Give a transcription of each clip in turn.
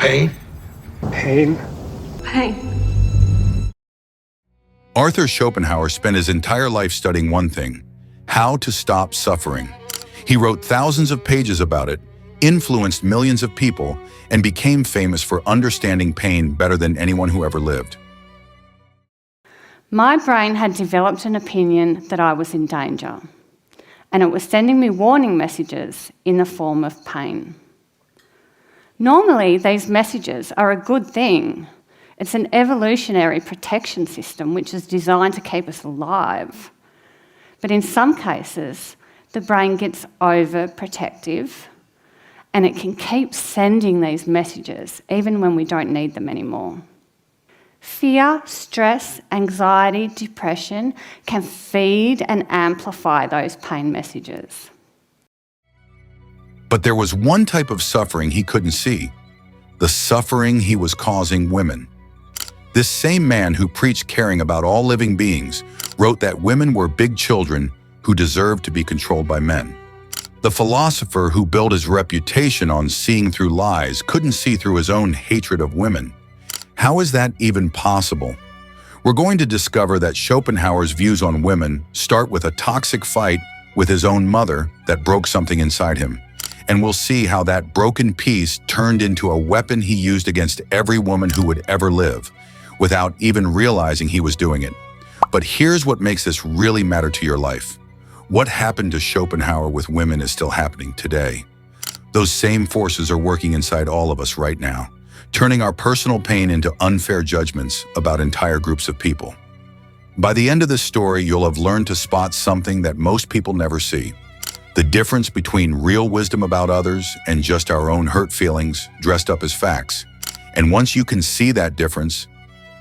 Pain. Pain. Pain. Arthur Schopenhauer spent his entire life studying one thing: how to stop suffering. He wrote thousands of pages about it, influenced millions of people, and became famous for understanding pain better than anyone who ever lived. My brain had developed an opinion that I was in danger, and it was sending me warning messages in the form of pain. Normally, these messages are a good thing. It's an evolutionary protection system which is designed to keep us alive. But in some cases, the brain gets overprotective, and it can keep sending these messages even when we don't need them anymore. Fear, stress, anxiety, depression can feed and amplify those pain messages. But there was one type of suffering he couldn't see: the suffering he was causing women. This same man who preached caring about all living beings wrote that women were big children who deserved to be controlled by men. The philosopher who built his reputation on seeing through lies couldn't see through his own hatred of women. How is that even possible? We're going to discover that Schopenhauer's views on women start with a toxic fight with his own mother that broke something inside him. And we'll see how that broken piece turned into a weapon he used against every woman who would ever live, without even realizing he was doing it. But here's what makes this really matter to your life. What happened to Schopenhauer with women is still happening today. Those same forces are working inside all of us right now, turning our personal pain into unfair judgments about entire groups of people. By the end of this story, you'll have learned to spot something that most people never see: the difference between real wisdom about others and just our own hurt feelings dressed up as facts. And once you can see that difference,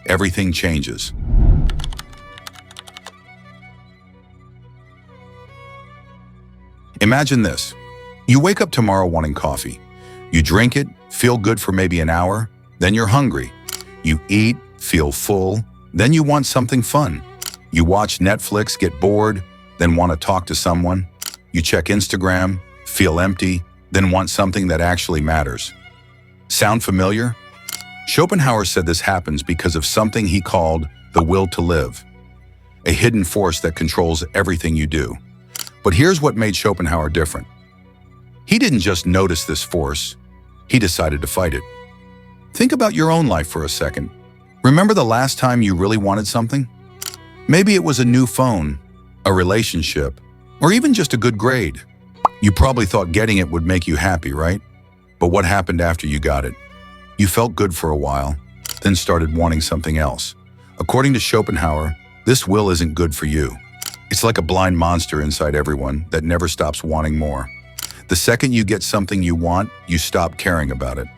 everything changes. Imagine this. You wake up tomorrow wanting coffee. You drink it, feel good for maybe an hour, then you're hungry. You eat, feel full, then you want something fun. You watch Netflix, get bored, then want to talk to someone. You check Instagram, feel empty, then want something that actually matters. Sound familiar? Schopenhauer said this happens because of something he called the will to live, a hidden force that controls everything you do. But here's what made Schopenhauer different. He didn't just notice this force, he decided to fight it. Think about your own life for a second. Remember the last time you really wanted something? Maybe it was a new phone, a relationship, or even just a good grade. You probably thought getting it would make you happy, right? But what happened after you got it? You felt good for a while, then started wanting something else. According to Schopenhauer, this will isn't good for you. It's like a blind monster inside everyone that never stops wanting more. The second you get something you want, you stop caring about it.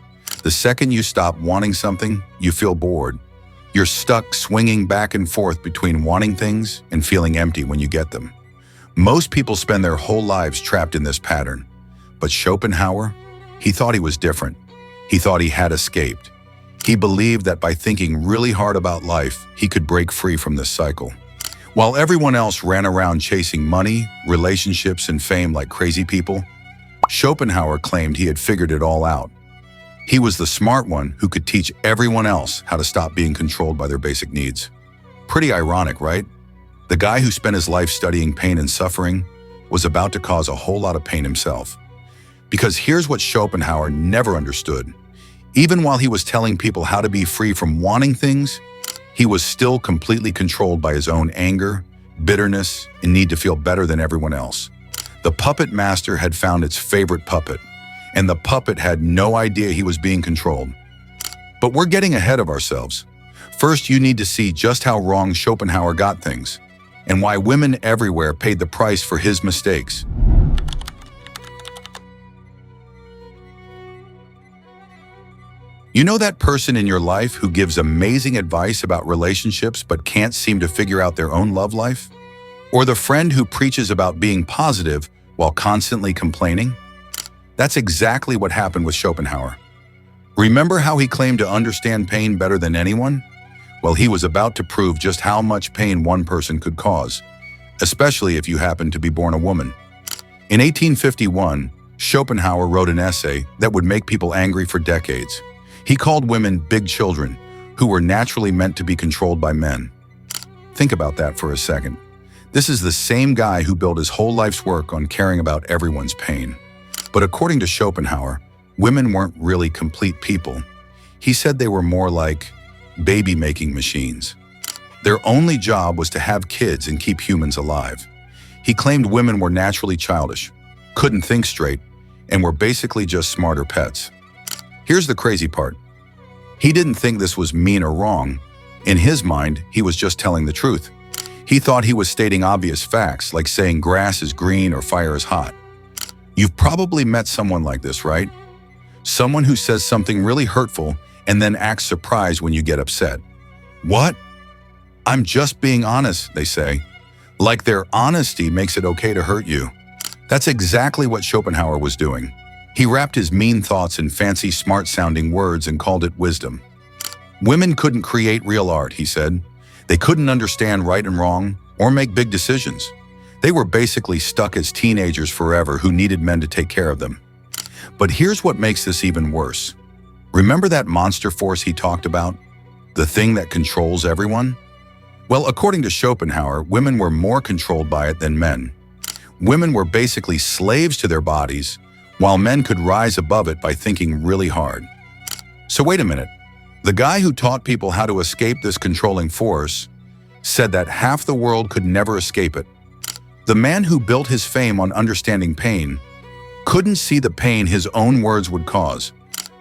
The second you stop wanting something, you feel bored. You're stuck swinging back and forth between wanting things and feeling empty when you get them. Most people spend their whole lives trapped in this pattern. But Schopenhauer, he thought he was different. He thought he had escaped. He believed that by thinking really hard about life, he could break free from this cycle. While everyone else ran around chasing money, relationships, and fame like crazy people, Schopenhauer claimed he had figured it all out. He was the smart one who could teach everyone else how to stop being controlled by their basic needs. Pretty ironic, right? The guy who spent his life studying pain and suffering was about to cause a whole lot of pain himself. Because here's what Schopenhauer never understood. Even while he was telling people how to be free from wanting things, he was still completely controlled by his own anger, bitterness, and need to feel better than everyone else. The puppet master had found its favorite puppet, and the puppet had no idea he was being controlled. But we're getting ahead of ourselves. First, you need to see just how wrong Schopenhauer got things, and why women everywhere paid the price for his mistakes. You know that person in your life who gives amazing advice about relationships but can't seem to figure out their own love life? Or the friend who preaches about being positive while constantly complaining? That's exactly what happened with Schopenhauer. Remember how he claimed to understand pain better than anyone? Well, he was about to prove just how much pain one person could cause, especially if you happen to be born a woman. In 1851, Schopenhauer wrote an essay that would make people angry for decades. He called women big children who were naturally meant to be controlled by men. Think about that for a second. This is the same guy who built his whole life's work on caring about everyone's pain. But according to Schopenhauer, women weren't really complete people. He said they were more like baby-making machines. Their only job was to have kids and keep humans alive. He claimed women were naturally childish, couldn't think straight, and were basically just smarter pets. Here's the crazy part. He didn't think this was mean or wrong. In his mind, he was just telling the truth. He thought he was stating obvious facts, like saying grass is green or fire is hot. You've probably met someone like this, right? Someone who says something really hurtful and then acts surprised when you get upset. What? I'm just being honest, they say. Like their honesty makes it okay to hurt you. That's exactly what Schopenhauer was doing. He wrapped his mean thoughts in fancy, smart-sounding words and called it wisdom. Women couldn't create real art, he said. They couldn't understand right and wrong or make big decisions. They were basically stuck as teenagers forever who needed men to take care of them. But here's what makes this even worse. Remember that monster force he talked about? The thing that controls everyone? Well, according to Schopenhauer, women were more controlled by it than men. Women were basically slaves to their bodies, while men could rise above it by thinking really hard. So wait a minute. The guy who taught people how to escape this controlling force said that half the world could never escape it. The man who built his fame on understanding pain couldn't see the pain his own words would cause.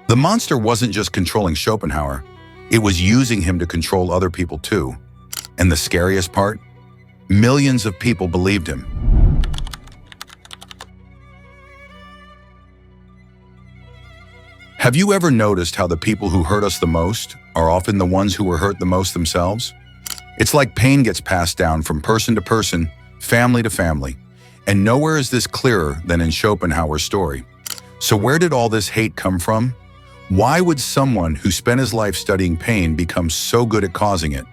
The monster wasn't just controlling Schopenhauer, it was using him to control other people too. And the scariest part? Millions of people believed him. Have you ever noticed how the people who hurt us the most are often the ones who were hurt the most themselves? It's like pain gets passed down from person to person, family to family, and nowhere is this clearer than in Schopenhauer's story. So where did all this hate come from? Why would someone who spent his life studying pain become so good at causing it?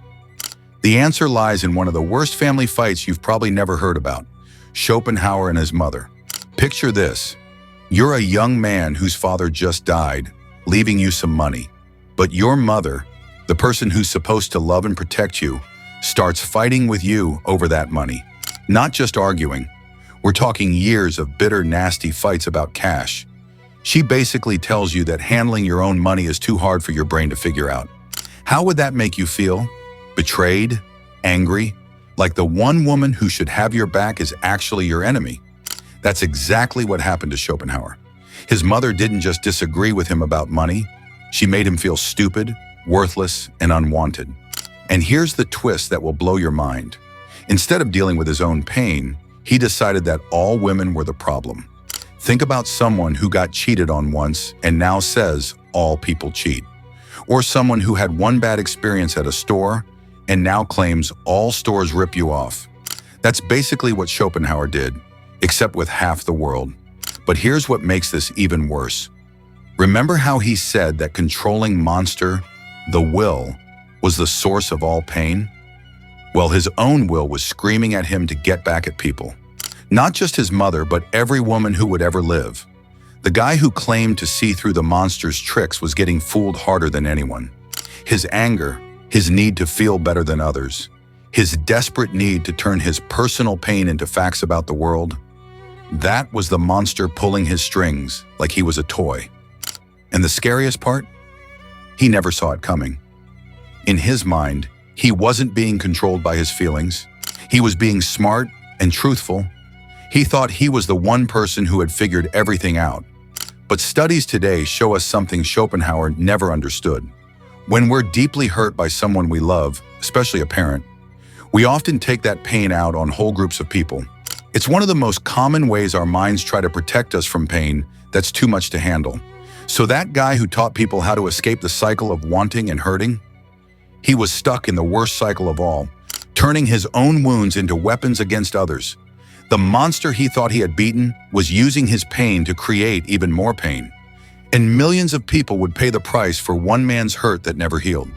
The answer lies in one of the worst family fights you've probably never heard about, Schopenhauer and his mother. Picture this. You're a young man whose father just died, leaving you some money. But your mother, the person who's supposed to love and protect you, starts fighting with you over that money. Not just arguing. We're talking years of bitter, nasty fights about cash. She basically tells you that handling your own money is too hard for your brain to figure out. How would that make you feel? Betrayed? Angry? Like the one woman who should have your back is actually your enemy? That's exactly what happened to Schopenhauer. His mother didn't just disagree with him about money. She made him feel stupid, worthless, and unwanted. And here's the twist that will blow your mind. Instead of dealing with his own pain, he decided that all women were the problem. Think about someone who got cheated on once and now says all people cheat. Or someone who had one bad experience at a store and now claims all stores rip you off. That's basically what Schopenhauer did, except with half the world. But here's what makes this even worse. Remember how he said that controlling monster, the will, was the source of all pain? Well, his own will was screaming at him to get back at people. Not just his mother, but every woman who would ever live. The guy who claimed to see through the monster's tricks was getting fooled harder than anyone. His anger, his need to feel better than others, his desperate need to turn his personal pain into facts about the world, that was the monster pulling his strings like he was a toy. And the scariest part? He never saw it coming. In his mind, he wasn't being controlled by his feelings. He was being smart and truthful. He thought he was the one person who had figured everything out. But studies today show us something Schopenhauer never understood. When we're deeply hurt by someone we love, especially a parent, we often take that pain out on whole groups of people. It's one of the most common ways our minds try to protect us from pain that's too much to handle. So that guy who taught people how to escape the cycle of wanting and hurting, he was stuck in the worst cycle of all, turning his own wounds into weapons against others. The monster he thought he had beaten was using his pain to create even more pain. And millions of people would pay the price for one man's hurt that never healed.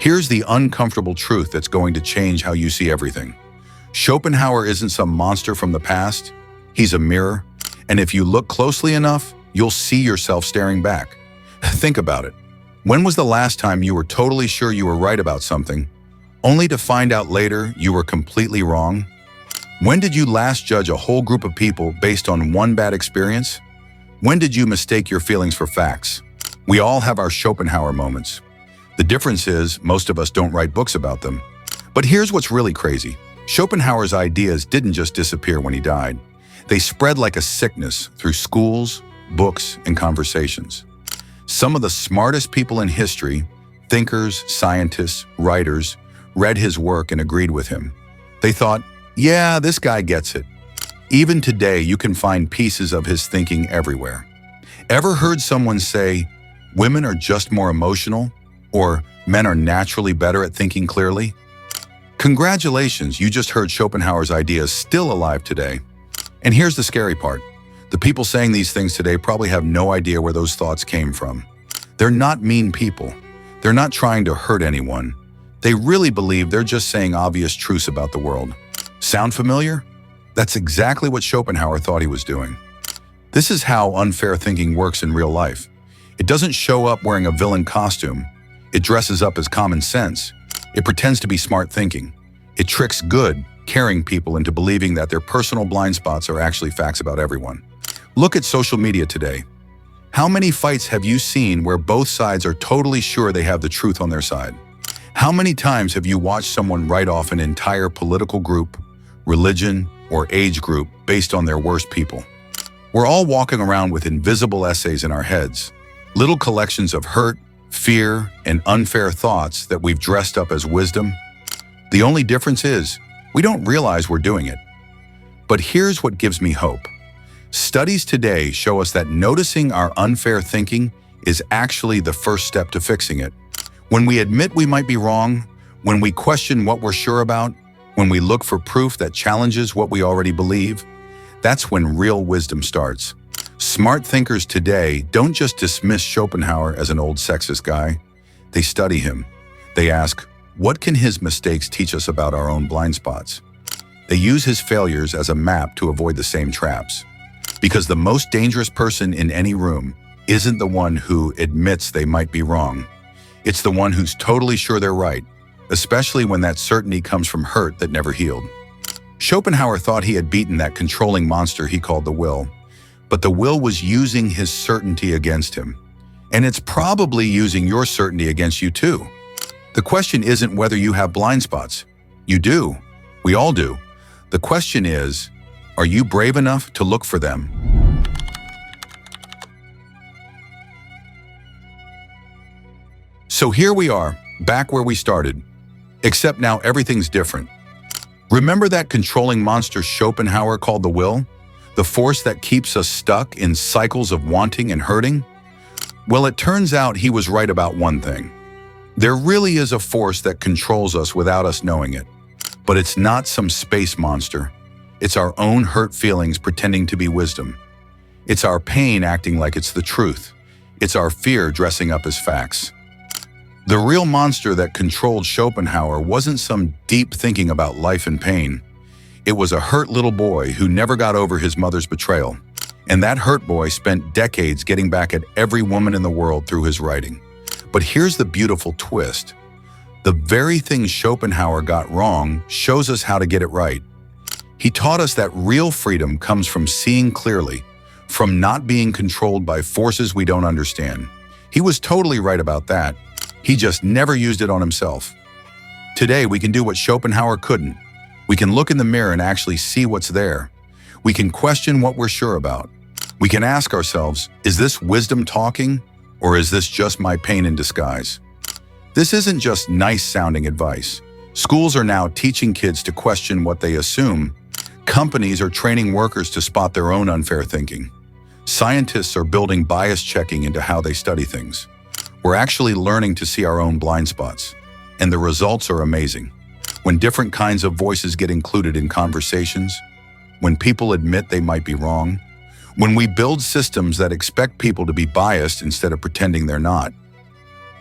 Here's the uncomfortable truth that's going to change how you see everything. Schopenhauer isn't some monster from the past. He's a mirror, And if you look closely enough, you'll see yourself staring back. Think about it. When was the last time you were totally sure you were right about something, only to find out later you were completely wrong? When did you last judge a whole group of people based on one bad experience? When did you mistake your feelings for facts? We all have our Schopenhauer moments. The difference is, most of us don't write books about them. But here's what's really crazy. Schopenhauer's ideas didn't just disappear when he died. They spread like a sickness through schools, books, and conversations. Some of the smartest people in history, thinkers, scientists, writers, read his work and agreed with him. They thought, yeah, this guy gets it. Even today, you can find pieces of his thinking everywhere. Ever heard someone say, women are just more emotional, or men are naturally better at thinking clearly? Congratulations, you just heard Schopenhauer's ideas still alive today. And here's the scary part. The people saying these things today probably have no idea where those thoughts came from. They're not mean people. They're not trying to hurt anyone. They really believe they're just saying obvious truths about the world. Sound familiar? That's exactly what Schopenhauer thought he was doing. This is how unfair thinking works in real life. It doesn't show up wearing a villain costume. It dresses up as common sense. It pretends to be smart thinking. It tricks good, caring people into believing that their personal blind spots are actually facts about everyone. Look at social media today. How many fights have you seen where both sides are totally sure they have the truth on their side? How many times have you watched someone write off an entire political group, religion, or age group based on their worst people? We're all walking around with invisible essays in our heads, little collections of hurt, fear, and unfair thoughts that we've dressed up as wisdom. The only difference is, we don't realize we're doing it. But here's what gives me hope. Studies today show us that noticing our unfair thinking is actually the first step to fixing it. When we admit we might be wrong, when we question what we're sure about, when we look for proof that challenges what we already believe, that's when real wisdom starts. Smart thinkers today don't just dismiss Schopenhauer as an old sexist guy. They study him. They ask, what can his mistakes teach us about our own blind spots? They use his failures as a map to avoid the same traps. Because the most dangerous person in any room isn't the one who admits they might be wrong. It's the one who's totally sure they're right, especially when that certainty comes from hurt that never healed. Schopenhauer thought he had beaten that controlling monster he called the will, but the will was using his certainty against him. And it's probably using your certainty against you too. The question isn't whether you have blind spots. You do. We all do. The question is, are you brave enough to look for them? So here we are, back where we started, except now everything's different. Remember that controlling monster Schopenhauer called the will? The force that keeps us stuck in cycles of wanting and hurting? Well, it turns out he was right about one thing. There really is a force that controls us without us knowing it. But it's not some space monster. It's our own hurt feelings pretending to be wisdom. It's our pain acting like it's the truth. It's our fear dressing up as facts. The real monster that controlled Schopenhauer wasn't some deep thinking about life and pain. It was a hurt little boy who never got over his mother's betrayal. And that hurt boy spent decades getting back at every woman in the world through his writing. But here's the beautiful twist. The very thing Schopenhauer got wrong shows us how to get it right. He taught us that real freedom comes from seeing clearly, from not being controlled by forces we don't understand. He was totally right about that. He just never used it on himself. Today, we can do what Schopenhauer couldn't. We can look in the mirror and actually see what's there. We can question what we're sure about. We can ask ourselves, is this wisdom talking, or is this just my pain in disguise? This isn't just nice-sounding advice. Schools are now teaching kids to question what they assume. Companies are training workers to spot their own unfair thinking. Scientists are building bias checking into how they study things. We're actually learning to see our own blind spots, and the results are amazing. When different kinds of voices get included in conversations, when people admit they might be wrong, when we build systems that expect people to be biased instead of pretending they're not,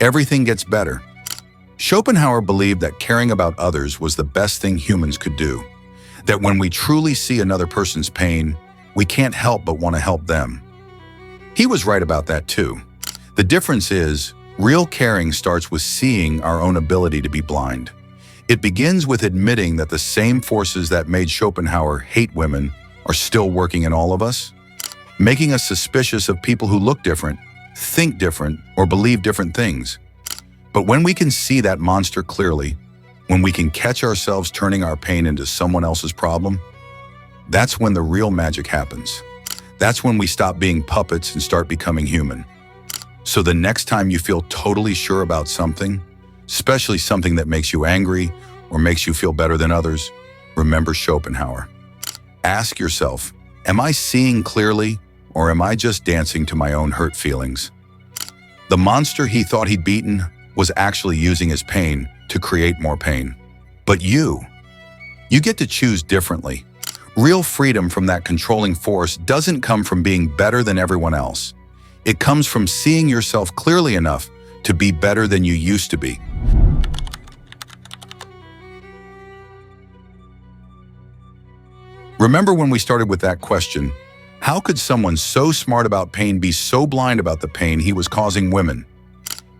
everything gets better. Schopenhauer believed that caring about others was the best thing humans could do. That when we truly see another person's pain, we can't help but want to help them. He was right about that too. The difference is, real caring starts with seeing our own ability to be blind. It begins with admitting that the same forces that made Schopenhauer hate women are still working in all of us, making us suspicious of people who look different, think different, or believe different things. But when we can see that monster clearly, when we can catch ourselves turning our pain into someone else's problem, that's when the real magic happens. That's when we stop being puppets and start becoming human. So the next time you feel totally sure about something, especially something that makes you angry or makes you feel better than others, remember Schopenhauer. Ask yourself, am I seeing clearly or am I just dancing to my own hurt feelings? The monster he thought he'd beaten was actually using his pain to create more pain. But you get to choose differently. Real freedom from that controlling force doesn't come from being better than everyone else. It comes from seeing yourself clearly enough to be better than you used to be. Remember when we started with that question, how could someone so smart about pain be so blind about the pain he was causing women?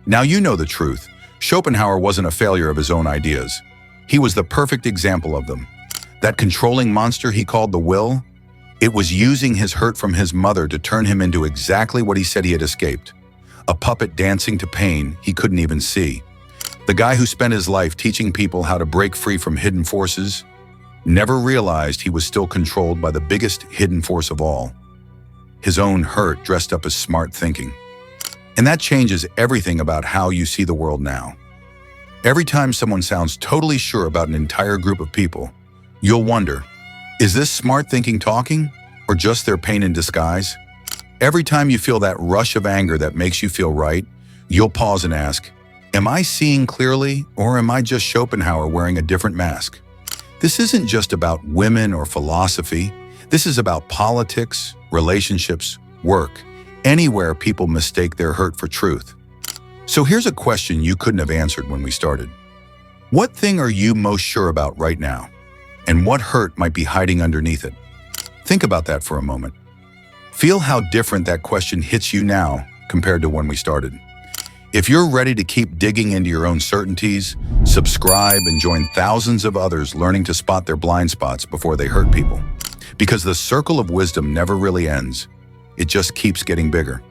Now you know the truth. Schopenhauer wasn't a failure of his own ideas. He was the perfect example of them. That controlling monster he called the will, it was using his hurt from his mother to turn him into exactly what he said he had escaped. A puppet dancing to pain he couldn't even see. The guy who spent his life teaching people how to break free from hidden forces never realized he was still controlled by the biggest hidden force of all, his own hurt dressed up as smart thinking. And that changes everything about how you see the world now. Every time someone sounds totally sure about an entire group of people, you'll wonder, is this smart thinking talking or just their pain in disguise? Every time you feel that rush of anger that makes you feel right, you'll pause and ask, am I seeing clearly or am I just Schopenhauer wearing a different mask? This isn't just about women or philosophy. This is about politics, relationships, work, anywhere people mistake their hurt for truth. So here's a question you couldn't have answered when we started. What thing are you most sure about right now? And what hurt might be hiding underneath it? Think about that for a moment. Feel how different that question hits you now compared to when we started. If you're ready to keep digging into your own certainties, subscribe and join thousands of others learning to spot their blind spots before they hurt people. Because the circle of wisdom never really ends. It just keeps getting bigger.